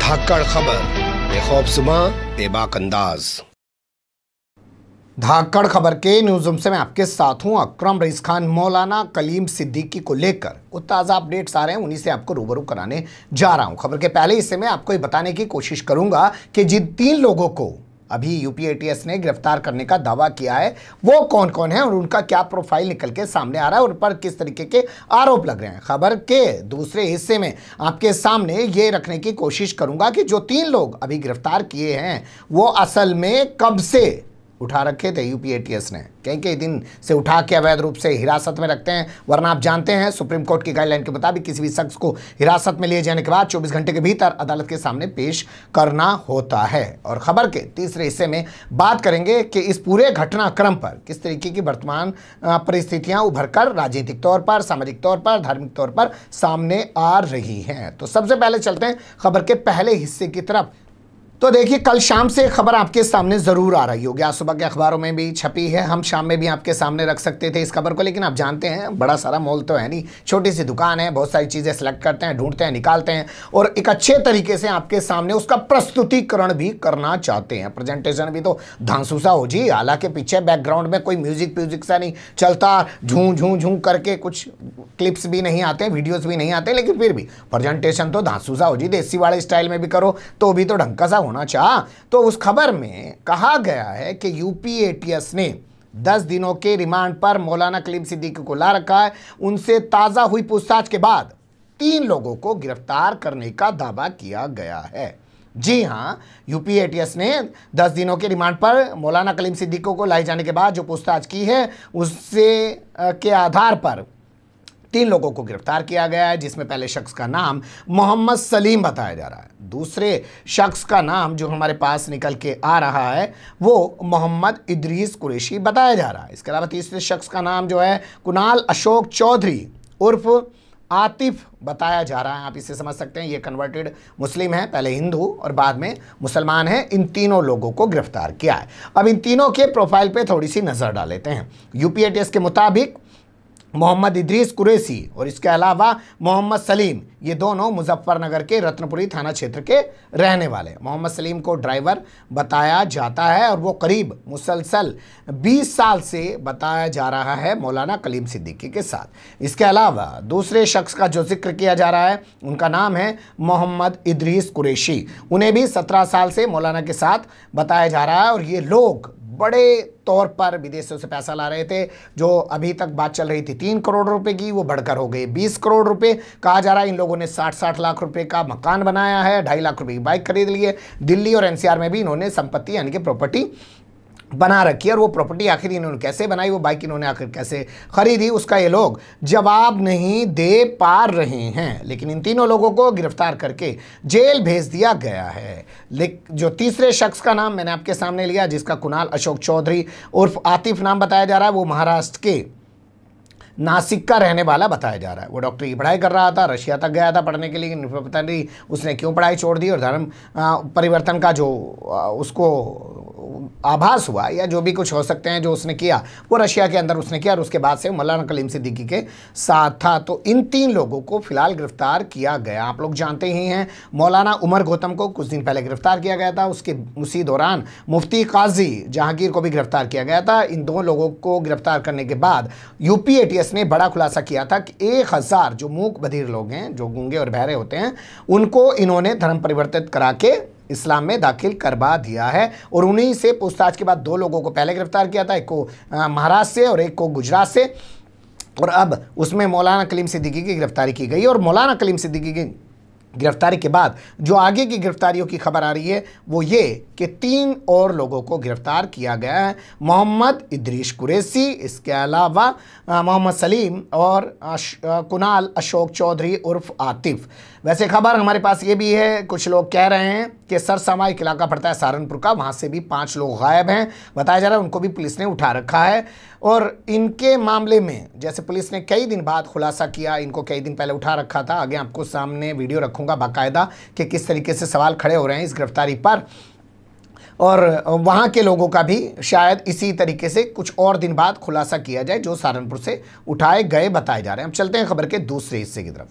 धाकड़ खबर, बेखौफज़ुमा बेबाक अंदाज। धाकड़ खबर के न्यूज़रूम से मैं आपके साथ हूं अकरम रईस खान। मौलाना कलीम सिद्दीकी को लेकर कुछ ताज़ा अपडेट्स आ रहे हैं, उन्हीं से आपको रूबरू कराने जा रहा हूं। खबर के पहले हिस्से में आपको ये बताने की कोशिश करूंगा कि जिन 3 लोगों को अभी यूपी एटीएस ने गिरफ्तार करने का दावा किया है वो कौन कौन है और उनका क्या प्रोफाइल निकल के सामने आ रहा है और उन पर किस तरीके के आरोप लग रहे हैं। खबर के दूसरे हिस्से में आपके सामने ये रखने की कोशिश करूंगा कि जो 3 लोग अभी गिरफ्तार किए हैं वो असल में कब से उठा रखे थे यूपी एटीएस ने, कई दिन से उठा के अवैध रूप से हिरासत में रखते हैं। वरना आप जानते हैं सुप्रीम कोर्ट की गाइडलाइन के मुताबिक किसी भी शख्स को हिरासत में लिए जाने के बाद 24 घंटे के भीतर अदालत के सामने पेश करना होता है। और खबर के तीसरे हिस्से में बात करेंगे कि इस पूरे घटनाक्रम पर किस तरीके की वर्तमान परिस्थितियां उभर कर राजनीतिक तौर पर, सामाजिक तौर पर, धार्मिक तौर पर सामने आ रही हैं। तो सबसे पहले चलते हैं खबर के पहले हिस्से की तरफ। तो देखिए, कल शाम से खबर आपके सामने ज़रूर आ रही होगी, आज सुबह के अखबारों में भी छपी है, हम शाम में भी आपके सामने रख सकते थे इस खबर को, लेकिन आप जानते हैं बड़ा सारा मॉल तो है नहीं, छोटी सी दुकान है, बहुत सारी चीज़ें सेलेक्ट करते हैं, ढूंढते हैं, निकालते हैं और एक अच्छे तरीके से आपके सामने उसका प्रस्तुतिकरण भी करना चाहते हैं। प्रेजेंटेशन भी तो धांसूसा हो जी, हालांकि पीछे बैकग्राउंड में कोई म्यूजिक सा नहीं चलता, झूं झूं झूं करके कुछ क्लिप्स भी नहीं आते, वीडियोज़ भी नहीं आते, लेकिन फिर भी प्रेजेंटेशन तो धांसूसा हो जी, देसी वाले स्टाइल में भी करो तो भी तो ढंग का सा होना चाह। तो उस खबर में कहा गया है कि यूपी एटीएस ने 10 दिनों के रिमांड पर मौलाना कलीम सिद्दीकी को ला रखा है। उनसे ताजा हुई पूछताछ के बाद 3 लोगों को गिरफ्तार करने का दावा किया गया है। जी हां, यूपी एटीएस ने 10 दिनों के रिमांड पर मौलाना कलीम सिद्दीकी को लाए जाने के बाद जो पूछताछ की है उससे के आधार पर 3 लोगों को गिरफ्तार किया गया है, जिसमें पहले शख्स का नाम मोहम्मद सलीम बताया जा रहा है। दूसरे शख्स का नाम जो हमारे पास निकल के आ रहा है वो मोहम्मद इदरीस कुरैशी बताया जा रहा है। इसके अलावा तीसरे शख्स का नाम जो है कुणाल अशोक चौधरी उर्फ आतिफ बताया जा रहा है। आप इसे समझ सकते हैं, ये कन्वर्टेड मुस्लिम है, पहले हिंदू और बाद में मुसलमान है। इन तीनों लोगों को गिरफ्तार किया है। अब इन तीनों के प्रोफाइल पे थोड़ी सी नज़र डाल लेते हैं। यूपी एटीएस के मुताबिक मोहम्मद इदरीस कुरैशी और इसके अलावा मोहम्मद सलीम, ये दोनों मुजफ्फरनगर के रत्नपुरी थाना क्षेत्र के रहने वाले। मोहम्मद सलीम को ड्राइवर बताया जाता है और वो करीब मुसलसल 20 साल से बताया जा रहा है मौलाना कलीम सिद्दीकी के साथ। इसके अलावा दूसरे शख्स का जो जिक्र किया जा रहा है उनका नाम है मोहम्मद इदरीस कुरैशी। उन्हें भी 17 साल से मौलाना के साथ बताया जा रहा है और ये लोग बड़े तौर पर विदेशों से पैसा ला रहे थे। जो अभी तक बात चल रही थी 3 करोड़ रुपए की, वो बढ़कर हो गई 20 करोड़ रुपए। कहा जा रहा है इन लोगों ने 60 लाख रुपए का मकान बनाया है, 2.5 लाख रुपए की बाइक खरीद ली है। दिल्ली और एनसीआर में भी इन्होंने संपत्ति यानी कि प्रॉपर्टी बना रखी है और वो प्रॉपर्टी आखिर इन्होंने कैसे बनाई, वो बाइक इन्होंने आखिर कैसे खरीदी, उसका ये लोग जवाब नहीं दे पा रहे हैं। लेकिन इन तीनों लोगों को गिरफ्तार करके जेल भेज दिया गया है। लेकिन जो तीसरे शख्स का नाम मैंने आपके सामने लिया, जिसका कुणाल अशोक चौधरी उर्फ आतिफ नाम बताया जा रहा है, वो महाराष्ट्र के नासिक का रहने वाला बताया जा रहा है। वो डॉक्टरी की पढ़ाई कर रहा था, रशिया तक गया था पढ़ने के लिए, पता नहीं उसने क्यों पढ़ाई छोड़ दी और धर्म परिवर्तन का जो उसको आभास हुआ या जो भी कुछ हो सकते हैं जो उसने किया वो रशिया के अंदर उसने किया और उसके बाद से मौलाना कलीम सिद्दीकी के साथ था। तो इन 3 लोगों को फिलहाल गिरफ्तार किया गया। आप लोग जानते ही हैं मौलाना उमर गौतम को कुछ दिन पहले गिरफ्तार किया गया था, उसके उसी दौरान मुफ्ती काजी जहांगीर को भी गिरफ्तार किया गया था। इन 2 लोगों को गिरफ्तार करने के बाद यूपी एटीएस ने बड़ा खुलासा किया था कि 1000 जो मूक बधिर लोग हैं, जो गूंगे और बहरे होते हैं, उनको इन्होंने धर्म परिवर्तित करा के इस्लाम में दाखिल करवा दिया है। और उन्हीं से पूछताछ के बाद 2 लोगों को पहले गिरफ्तार किया था, एक को महाराष्ट्र से और एक को गुजरात से, और अब उसमें मौलाना कलीम सिद्दीकी की गिरफ्तारी की गई। और मौलाना कलीम सिद्दीकी की गिरफ्तारी के बाद जो आगे की गिरफ्तारियों की खबर आ रही है वो ये कि 3 और लोगों को गिरफ्तार किया गया है। मोहम्मद इदरीस कुरैशी, इसके अलावा मोहम्मद सलीम और कुणाल अशोक चौधरी उर्फ आतिफ। वैसे खबर हमारे पास ये भी है, कुछ लोग कह रहे हैं कि सरसामा एक इलाका पड़ता है सहारनपुर का, वहाँ से भी 5 लोग गायब हैं। बताया जा रहा है उनको भी पुलिस ने उठा रखा है। और इनके मामले में जैसे पुलिस ने कई दिन बाद खुलासा किया, इनको कई दिन पहले उठा रखा था, आगे आपको सामने वीडियो रखूँगा बाकायदा कि किस तरीके से सवाल खड़े हो रहे हैं इस गिरफ्तारी पर। और वहाँ के लोगों का भी शायद इसी तरीके से कुछ और दिन बाद खुलासा किया जाए जो सहारनपुर से उठाए गए बताए जा रहे हैं। अब चलते हैं खबर के दूसरे हिस्से की तरफ।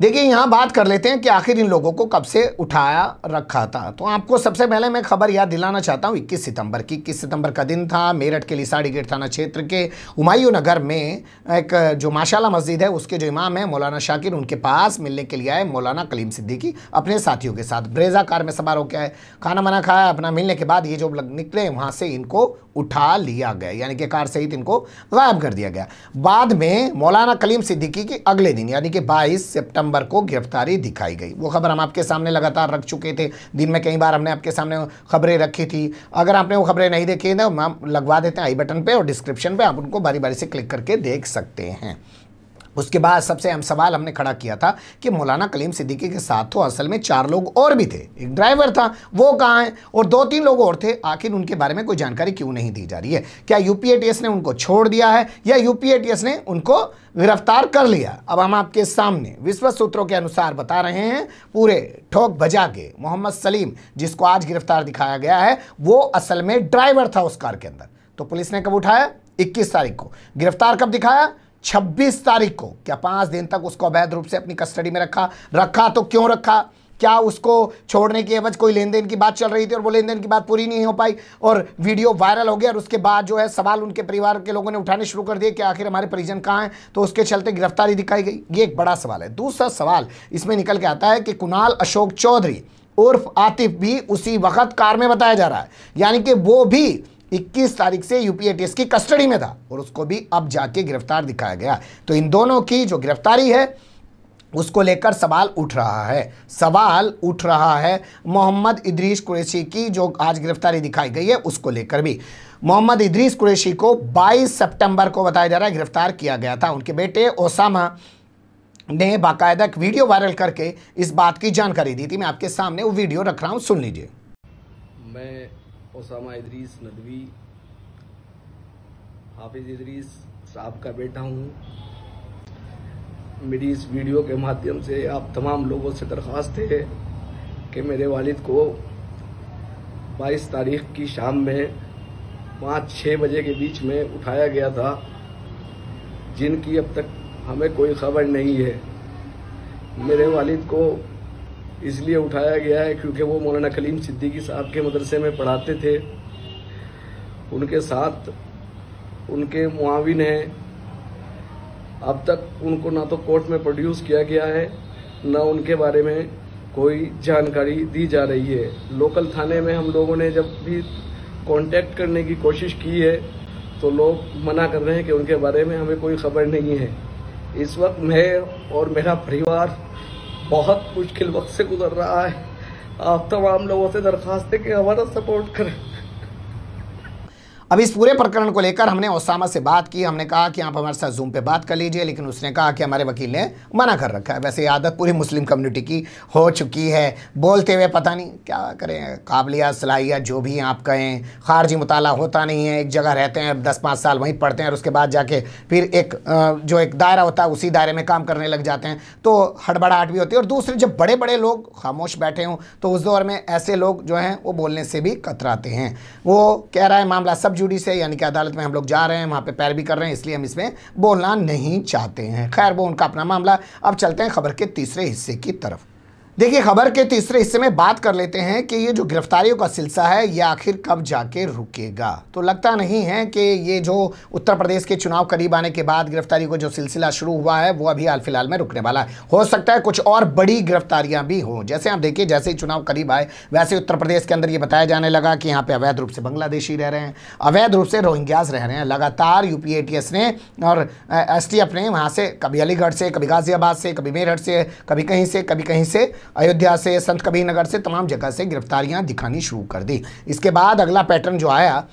देखिए यहाँ बात कर लेते हैं कि आखिर इन लोगों को कब से उठाया रखा था। तो आपको सबसे पहले मैं खबर याद दिलाना चाहता हूँ 21 सितंबर की। 21 सितंबर का दिन था। मेरठ के लिसाड़ी गेट थाना क्षेत्र के हुमायूं नगर में एक जो माशाल्लाह मस्जिद है उसके जो इमाम है मौलाना शाकिर, उनके पास मिलने के लिए आए मौलाना कलीम सिद्दीकी अपने साथियों के साथ। ब्रेजा कार में सवार होकर आए, खाना वाना खाया, अपना मिलने के बाद ये जो निकले वहाँ से इनको उठा लिया गया, यानी कि कार सहित इनको गायब कर दिया गया। बाद में मौलाना कलीम सिद्दीकी की अगले दिन यानी कि 22 सितंबर को गिरफ्तारी दिखाई गई। वो खबर हम आपके सामने लगातार रख चुके थे, दिन में कई बार हमने आपके सामने खबरें रखी थी। अगर आपने वो खबरें नहीं देखी ना, हम लगवा देते हैं आई बटन पे और डिस्क्रिप्शन पे, आप उनको बारी बारी से क्लिक करके देख सकते हैं। उसके बाद सबसे अहम सवाल हमने खड़ा किया था कि मौलाना कलीम सिद्दीकी के साथ तो असल में 4 लोग और भी थे, एक ड्राइवर था, वो कहाँ है, और 2-3 लोग और थे। आखिर उनके बारे में कोई जानकारी क्यों नहीं दी जा रही है? क्या यूपीएटीएस ने उनको छोड़ दिया है या यूपीएटीएस ने उनको गिरफ्तार कर लिया? अब हम आपके सामने विश्वस्त सूत्रों के अनुसार बता रहे हैं, पूरे ठोक बजा के मोहम्मद सलीम जिसको आज गिरफ्तार दिखाया गया है, वो असल में ड्राइवर था उस कार के अंदर। तो पुलिस ने कब उठाया? 21 तारीख को। गिरफ्तार कब दिखाया? 26 तारीख को। क्या 5 दिन तक उसको अवैध रूप से अपनी कस्टडी में रखा तो क्यों रखा? क्या उसको छोड़ने की एवज कोई लेन देन की बात चल रही थी और वो लेन देन की बात पूरी नहीं हो पाई और वीडियो वायरल हो गया और उसके बाद जो है सवाल उनके परिवार के लोगों ने उठाने शुरू कर दिए कि आखिर हमारे परिजन कहाँ हैं, तो उसके चलते गिरफ्तारी दिखाई गई? ये एक बड़ा सवाल है। दूसरा सवाल इसमें निकल के आता है कि कुणाल अशोक चौधरी उर्फ आतिफ भी उसी वक्त कार में बताया जा रहा है, यानी कि वो भी 21 तारीख से यूपीएटीएस की कस्टडी में था और उसको भी अब जाके गिरफ्तार दिखाया गया। तो इन दोनों की जो गिरफ्तारी है उसको लेकर सवाल उठ रहा है। मोहम्मद इदरीस कुरैशी की जो आज गिरफ्तारी दिखाई गई है उसको लेकर भी। मोहम्मद इदरीस कुरैशी को 22 सितंबर को बताया जा रहा है गिरफ्तार किया गया था। उनके बेटे ओसामा ने बाकायदा एक वीडियो वायरल करके इस बात की जानकारी दी थी। मैं आपके सामने वो वीडियो रख रहा हूँ, सुन लीजिए। मैं ओसामा इदरीस नदवी हाफिज इदरीस साहब का बेटा हूँ। मेरी इस वीडियो के माध्यम से आप तमाम लोगों से दरख्वास्त है कि मेरे वालिद को 22 तारीख की शाम में 5-6 बजे के बीच में उठाया गया था, जिनकी अब तक हमें कोई खबर नहीं है। मेरे वालिद को इसलिए उठाया गया है क्योंकि वो मौलाना कलीम सिद्दीकी साहब के मदरसे में पढ़ाते थे। उनके साथ उनके मुआविन हैं। अब तक उनको ना तो कोर्ट में प्रोड्यूस किया गया है, ना उनके बारे में कोई जानकारी दी जा रही है। लोकल थाने में हम लोगों ने जब भी कांटेक्ट करने की कोशिश की है तो लोग मना कर रहे हैं कि उनके बारे में हमें कोई खबर नहीं है। इस वक्त मैं और मेरा परिवार बहुत मुश्किल वक्त से गुजर रहा है। आप तमाम लोगों से दरख्वास्त है कि हमारा सपोर्ट करें। अब इस पूरे प्रकरण को लेकर हमने ओसामा से बात की। हमने कहा कि आप हमारे साथ जूम पे बात कर लीजिए, लेकिन उसने कहा कि हमारे वकील ने मना कर रखा है। वैसे ये आदत पूरी मुस्लिम कम्युनिटी की हो चुकी है, बोलते हुए पता नहीं क्या करें, काबिलियत सलाहियत जो भी आप कहें, खारजी मुताला होता नहीं है। एक जगह रहते हैं 10-5 साल वहीं पढ़ते हैं और उसके बाद जाके फिर एक जो एक दायरा होता है उसी दायरे में काम करने लग जाते हैं, तो हड़बड़ाहट भी होती है। और दूसरे जब बड़े बड़े लोग खामोश बैठे हों तो उस दौर में ऐसे लोग जो हैं वो बोलने से भी कतराते हैं। वो कह रहा है मामला सब जुडी से, यानी कि अदालत में हम लोग जा रहे हैं, वहाँ पे पैरवी कर रहे हैं, इसलिए हम इसमें बोलना नहीं चाहते हैं। खैर वो उनका अपना मामला। अब चलते हैं खबर के तीसरे हिस्से की तरफ। देखिए खबर के तीसरे हिस्से में बात कर लेते हैं कि ये जो गिरफ्तारियों का सिलसिला है ये आखिर कब जाके रुकेगा। तो लगता नहीं है कि ये जो उत्तर प्रदेश के चुनाव करीब आने के बाद गिरफ्तारी को जो सिलसिला शुरू हुआ है वो अभी हाल फिलहाल में रुकने वाला है। हो सकता है कुछ और बड़ी गिरफ्तारियां भी हों। जैसे आप देखिए, जैसे ही चुनाव करीब आए वैसे उत्तर प्रदेश के अंदर ये बताया जाने लगा कि यहाँ पे अवैध रूप से बांग्लादेशी रह रहे हैं, अवैध रूप से रोहिंग्याज रह रहे हैं। लगातार यूपीएटीएस ने और एसटीएफ ने वहाँ से कभी अलीगढ़ से, कभी गाजियाबाद से, कभी मेरठ से, कभी कहीं से अयोध्या से, संत कबीर नगर से, तमाम जगह से गिरफ्तारियां दिखानी शुरू कर दी। इसके बाद अगला पैटर्न जो आया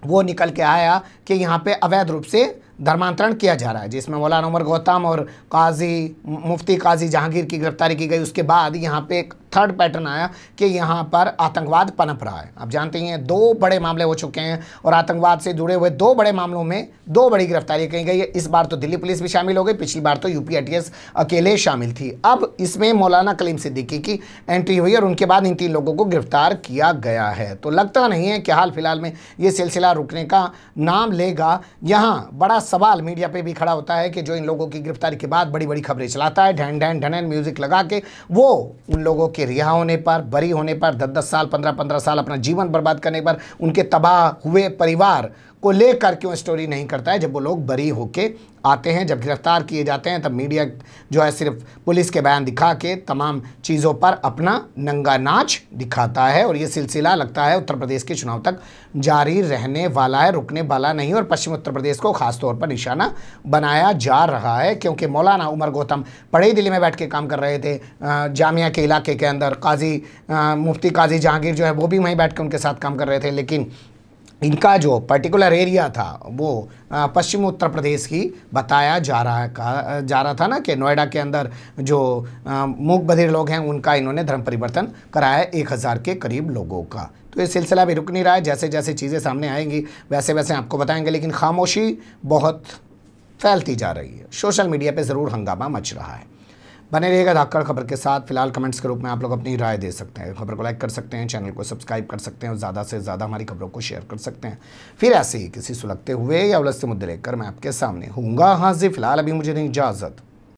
वो निकल के आया कि यहाँ पे अवैध रूप से धर्मांतरण किया जा रहा है, जिसमें मौलाना उमर गौतम और मुफ्ती काजी जहांगीर की गिरफ्तारी की गई। उसके बाद यहाँ पे एक थर्ड पैटर्न आया कि यहाँ पर आतंकवाद पनप रहा है। आप जानते ही हैं 2 बड़े मामले हो चुके हैं और आतंकवाद से जुड़े हुए 2 बड़े मामलों में 2 बड़ी गिरफ्तारी की गई है। इस बार तो दिल्ली पुलिस भी शामिल हो गई, पिछली बार तो यूपी एटीएस अकेले शामिल थी। अब इसमें मौलाना कलीम सिद्दीकी की एंट्री हुई और उनके बाद इन 3 लोगों को गिरफ्तार किया गया है। तो लगता नहीं है कि हाल फिलहाल में ये सिलसिला रुकने का नाम लेगा। यहाँ बड़ा सवाल मीडिया पे भी खड़ा होता है कि जो इन लोगों की गिरफ्तारी के बाद बड़ी बड़ी खबरें चलाता है, ढैन ढैन ढनन म्यूजिक लगा के, वो उन लोगों के रिहा होने पर, बरी होने पर, 10-10 साल 15-15 साल अपना जीवन बर्बाद करने पर, उनके तबाह हुए परिवार को लेकर क्यों स्टोरी नहीं करता है। जब वो लोग बरी होके आते हैं, जब गिरफ्तार किए जाते हैं, तब मीडिया जो है सिर्फ पुलिस के बयान दिखा के तमाम चीज़ों पर अपना नंगा नाच दिखाता है। और ये सिलसिला लगता है उत्तर प्रदेश के चुनाव तक जारी रहने वाला है, रुकने वाला नहीं। और पश्चिम उत्तर प्रदेश को खासतौर पर निशाना बनाया जा रहा है, क्योंकि मौलाना उमर गौतम पढ़े दिल्ली में बैठ के काम कर रहे थे जामिया के इलाके के अंदर। मुफ्ती काजी जहांगीर जो है वो भी वहीं बैठ के उनके साथ काम कर रहे थे, लेकिन इनका जो पर्टिकुलर एरिया था वो पश्चिम उत्तर प्रदेश ही बताया जा रहा था ना, कि नोएडा के अंदर जो मूक बधिर लोग हैं उनका इन्होंने धर्म परिवर्तन कराया 1000 के करीब लोगों का। तो ये सिलसिला भी रुक नहीं रहा है। जैसे जैसे चीज़ें सामने आएंगी वैसे वैसे आपको बताएंगे, लेकिन खामोशी बहुत फैलती जा रही है। सोशल मीडिया पे ज़रूर हंगामा मच रहा है। बने रहिएगा धाकड़ खबर के साथ। फिलहाल कमेंट्स के रूप में आप लोग अपनी राय दे सकते हैं, खबर को लाइक कर सकते हैं, चैनल को सब्सक्राइब कर सकते हैं और ज़्यादा से ज़्यादा हमारी खबरों को शेयर कर सकते हैं। फिर ऐसे ही किसी सुलगते हुए या उलझते मुद्दे लेकर मैं आपके सामने हूँगा हाजिर। फिलहाल अभी मुझे नहीं इजाज़त।